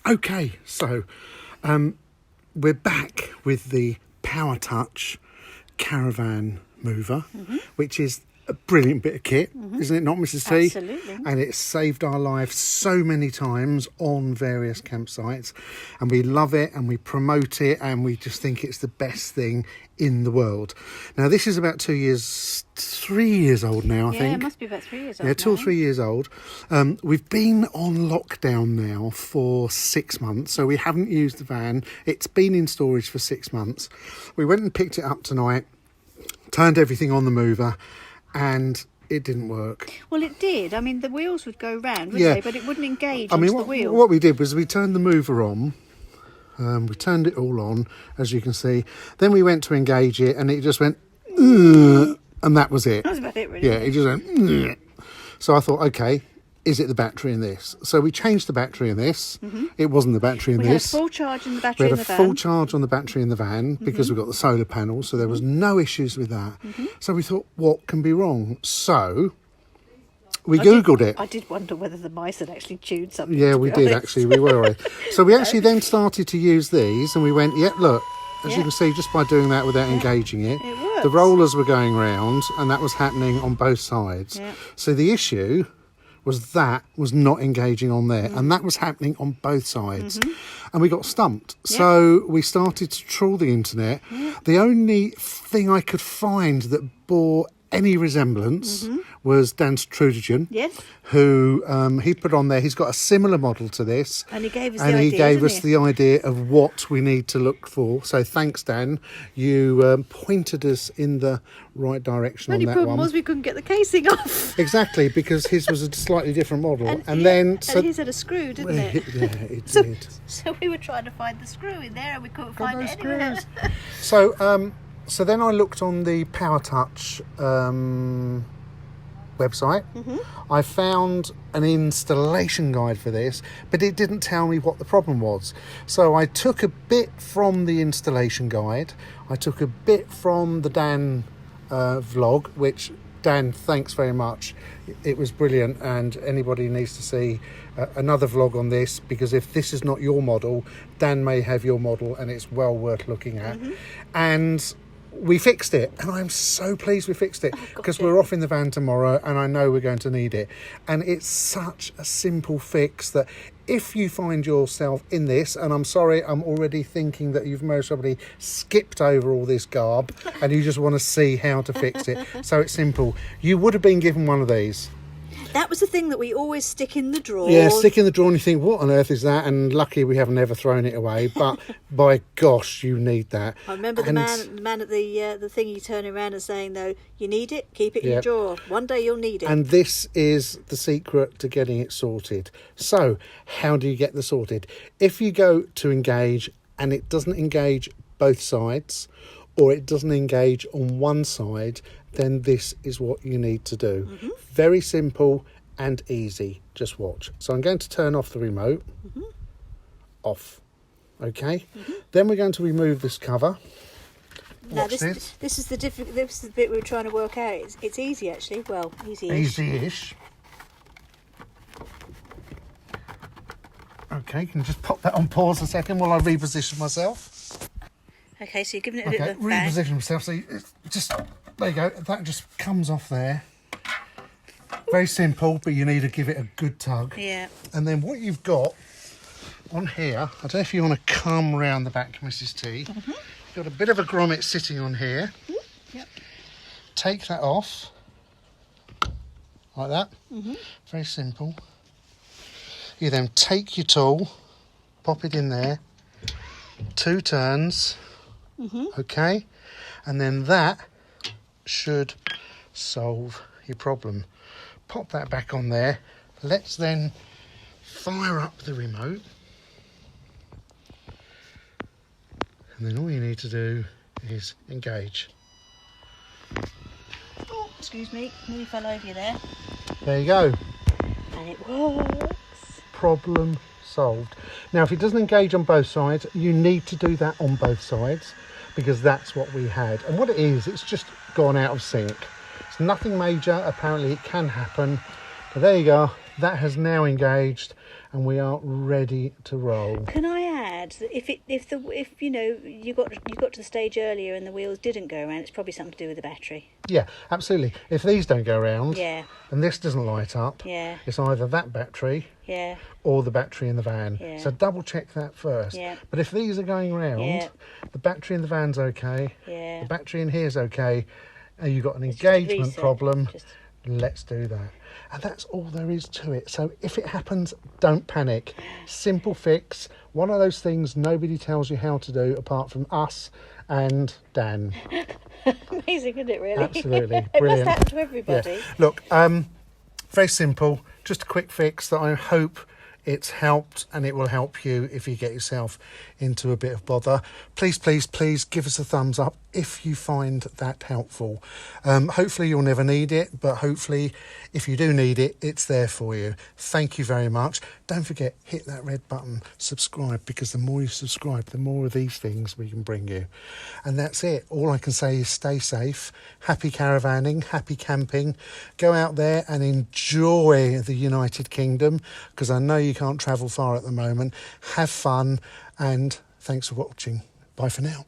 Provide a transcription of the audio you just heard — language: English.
Okay, so we're back with the Powrtouch Caravan Mover, which is a brilliant bit of kit, isn't it not, Mrs. T? Absolutely. And it's saved our lives so many times on various campsites, and we love it and we promote it and we just think it's the best thing in the world. Now, this is about 3 years old now, I think. Yeah, it must be about 3 years old. Yeah, 2 or 3 years old. We've been on lockdown now for 6 months, so we haven't used the van. It's been in storage for 6 months. We went and picked it up tonight, turned everything on the mover, and it didn't work. Well, it did. I mean, the wheels would go round, wouldn't Yeah. they? But it wouldn't engage onto the wheel. What we did was we turned the mover on. We turned it all on, as you can see. Then we went to engage it, and it just went, "Ugh," and that was it. That was about it, really. Yeah, it just went, "Ugh." So I thought, okay, is it the battery in this? So we changed the battery in this. It wasn't the battery in We had this. full charge in the We battery had in a the van. full charge on the battery in the van because we've got the solar panel, so there was no issues with that. So we thought, what can be wrong? So we Googled it. I did wonder whether the mice had actually chewed something. Yeah, to we be did honest. actually. We were. So we actually then started to use these, and we went, yeah, look, as you Yeah. can see, just by doing that without engaging it, It works. the rollers were going round, and that was happening on both sides. Yeah. So the issue was not engaging on there, and that was happening on both sides. And we got stumped. Yeah. So we started to trawl the internet. The only thing I could find that bore any resemblance was Dan's Troubleshooting, Yes. who he put on there. He's got a similar model to this, And he gave us and the he idea, gave didn't us he? the idea of what we need to look for. So thanks, Dan. You pointed us in the right direction The on only that problem one. was we couldn't get the casing off. Exactly, because his was a slightly different model, and yeah, then and his had a screw, didn't it? yeah, it So, did. so we were trying to find the screw in there, and we couldn't Got find those it anywhere. screws. So then I looked on the Powrtouch website. I found an installation guide for this, but it didn't tell me what the problem was. So I took a bit from the installation guide. I took a bit from the Dan vlog, which Dan, thanks very much. It was brilliant, and anybody needs to see another vlog on this, because if this is not your model, Dan may have your model, and it's well worth looking at. And we fixed it, and I'm so pleased we fixed it, because we're off in the van tomorrow and I know we're going to need it. And it's such a simple fix that if you find yourself in this, and I'm sorry, I'm already thinking that you've most probably skipped over all this garb and you just want to see how to fix it. So it's simple. You would have been given one of these. That was the thing that we always stick in the drawer. Yeah, stick in the drawer and you think, what on earth is that? And lucky we haven't ever thrown it away. But by gosh, you need that. I remember the man at the thingy turning around and saying, "No, you need it. Keep it in your drawer. One day you'll need it." And this is the secret to getting it sorted. So, how do you get the sorted? If you go to engage and it doesn't engage both sides, or it doesn't engage on one side, then this is what you need to do. Very simple and easy. Just watch. So I'm going to turn off the remote. Off. Okay. Then we're going to remove this cover. Now Watch this is the this is the bit we were trying to work out. It's easy actually. Well, easy-ish. Easy-ish. Okay, can you just pop that on pause a second while I reposition myself? Okay, so you're giving it a bit Okay, of a bang. reposition myself. So it's just, there you go. That just comes off there. Very simple, but you need to give it a good tug. Yeah. And then what you've got on here, I don't know if you want to come round the back, Mrs. T. You've got a bit of a grommet sitting on here. Yep. Take that off, like that. Very simple. You then take your tool, pop it in there, 2 turns, okay? And then that should solve your problem. Pop that back on there. Let's then fire up the remote. And then all you need to do is engage. Oh, excuse me, nearly fell over you there. There you go. And it works. Problem solved. Now, if it doesn't engage on both sides, you need to do that on both sides, because that's what we had. And what it is, it's just gone out of sync. It's nothing major. Apparently it can happen. But there you go. That has now engaged, and we are ready to roll. Can I add that if you know you got to the stage earlier and the wheels didn't go around, it's probably something to do with the battery. Yeah, absolutely. If these don't go round, Yeah. and this doesn't light up, Yeah. it's either that battery, Yeah. or the battery in the van. Yeah. So double check that first. Yeah. But if these are going round, Yeah. the battery in the van's okay, Yeah. the battery in here's okay, and you've got an It's just a engagement reset. problem, Just- let's do that. And that's all there is to it. So if it happens, don't panic. Simple fix. One of those things nobody tells you how to do apart from us and Dan. Amazing, isn't it, really? Absolutely. It Brilliant. must happen to everybody. Yeah. Look, very simple, just a quick fix that I hope it's helped, and it will help you if you get yourself into a bit of bother. Please, please, please give us a thumbs up if you find that helpful. Hopefully you'll never need it, but hopefully if you do need it, it's there for you. Thank you very much. Don't forget, hit that red button, subscribe, because the more you subscribe, the more of these things we can bring you. And that's it. All I can say is stay safe, happy caravanning, happy camping. Go out there and enjoy the United Kingdom, because I know you can't travel far at the moment. Have fun, and thanks for watching. Bye for now.